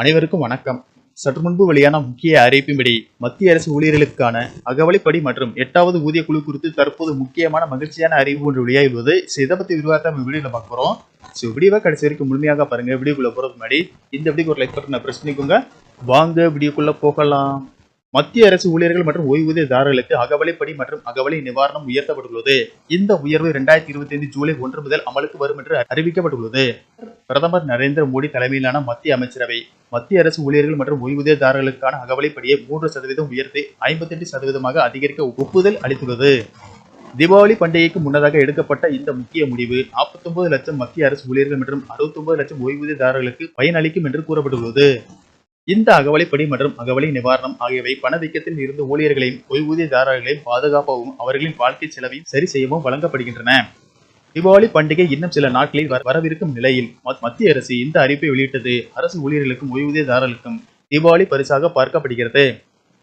அனைவருக்கும் வணக்கம். சற்று முன்பு வெளியான முக்கிய அறிவிப்பின்படி மத்திய அரசு ஊழியர்களுக்கான அகவலைப்படி மற்றும் 8வது ஊதிய குழு குறித்து தற்போது முக்கியமான மகிழ்ச்சியான அறிவிப்பு ஒன்று வெளியாகியுள்ளது. இதை பத்தி விரிவாக வீடியோல பார்க்க போறோம். வீடியோவை கடைசி வரைக்கும் முழுமையாக பாருங்க. வீடியோக்குள்ள போறதுக்கு முன்னாடி இந்த வீடியோக்கு ஒரு லைக் பட்டனை பிரஸ் பண்ணிக்கோங்க. வாங்க வீடியோக்குள்ள போகலாம். மத்திய அரசு ஊழியர்கள் மற்றும் ஓய்வூதியதாரர்களுக்கு அகவலைப்படி மற்றும் அகவலை நிவாரணம் உயர்த்தப்பட்டுள்ளது. இந்த உயர்வு 2025 ஜூலை 1 முதல் அமலுக்கு வரும் என்று அறிவிக்கப்பட்டுள்ளது. பிரதமர் நரேந்திர மோடி தலைமையிலான மத்திய அமைச்சரவை மத்திய அரசு ஊழியர்கள் மற்றும் ஓய்வூதியதாரர்களுக்கான அகவலைப்படியை 3% உயர்த்தி 58% அதிகரிக்க ஒப்புதல் அளித்துள்ளது. தீபாவளி பண்டிகைக்கு முன்னதாக எடுக்கப்பட்ட இந்த முக்கிய முடிவு 49 லட்சம் மத்திய அரசு ஊழியர்கள் மற்றும் 69 லட்சம் ஓய்வூதியதாரர்களுக்கு பயனளிக்கும் என்று கூறப்பட்டுள்ளது. இந்த அகவலைப்படி மற்றும் அகவலை நிவாரணம் ஆகியவை பணவீக்கத்தில் இருந்து ஊழியர்களையும் ஓய்வூதியதாரர்களையும் பாதுகாப்பாகவும் அவர்களின் வாழ்க்கை செலவையும் சரி செய்யவும் வழங்கப்படுகின்றன. தீபாவளி பண்டிகை இன்னும் சில நாட்களில் வரவிருக்கும் நிலையில் மத்திய அரசு இந்த அறிவிப்பை வெளியிட்டது அரசு ஊழியர்களுக்கும் ஓய்வூதியதாரர்களுக்கும் தீபாவளி பரிசாக பார்க்கப்படுகிறது.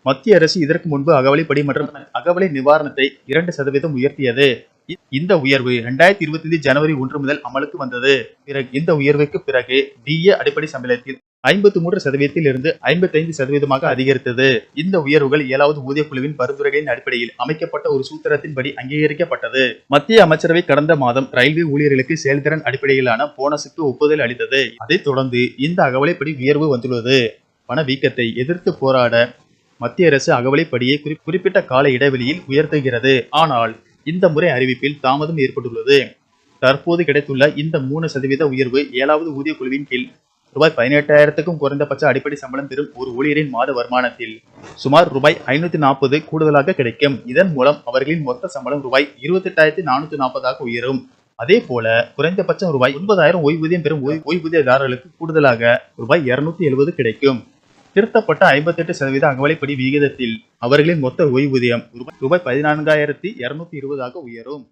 மத்திய அரசு இதற்கு முன்பு அகவலைப்படி மற்றும் அகவலை நிவாரணத்தை 2% உயர்த்தியது. இந்த உயர்வு 2025 ஜனவரி 1 முதல் அமலுக்கு வந்தது. இந்த உயர்வுக்கு பிறகு டிஏ அடிப்படை சம்பளத்தில் 53% இருந்து 55% அதிகரித்தது. இந்த உயர்வுகள் 7வது ஊதிய குழுவின் பரிந்துரைகளின் அடிப்படையில் அமைக்கப்பட்ட ஒரு சூத்திரத்தின்படி அங்கீகரிக்கப்பட்டது. மத்திய அமைச்சரவை கடந்த மாதம் ரயில்வே ஊழியர்களுக்கு செயல்திறன் அடிப்படையிலான போனஸுக்கு ஒப்புதல் அளித்தது. அதைத் தொடர்ந்து இந்த அகவலைப்படி உயர்வு வந்துள்ளது. பணவீக்கத்தை எதிர்த்து போராட மத்திய அரசு அகவலைப்படியை குறிப்பிட்ட கால இடைவெளியில் உயர்த்துகிறது. ஆனால் இந்த முறை அறிவிப்பில் தாமதம் ஏற்பட்டுள்ளது. தற்போது கிடைத்துள்ள இந்த 3% உயர்வு 7வது ஊதிய குழுவின் கீழ் ரூபாய் 18,000க்கும் குறைந்தபட்ச அடிப்படை சம்பளம் பெறும் ஒரு ஊழியரின் மாத வருமானத்தில் சுமார் ரூபாய் 540 கூடுதலாக கிடைக்கும். இதன் மூலம் அவர்களின் மொத்த சம்பளம் ரூபாய் 28,440 உயரும். அதே போல குறைந்தபட்சம் ரூபாய் 9,000 ஓய்வூதியம் பெறும் ஓய்வூதியதாரர்களுக்கு கூடுதலாக ரூபாய் 270 கிடைக்கும். திருத்தப்பட்ட 58% அகவலைப்படி விகிதத்தில் அவர்களின் மொத்த ஓய்வூதியம் ரூபாய் 14,220 உயரும்.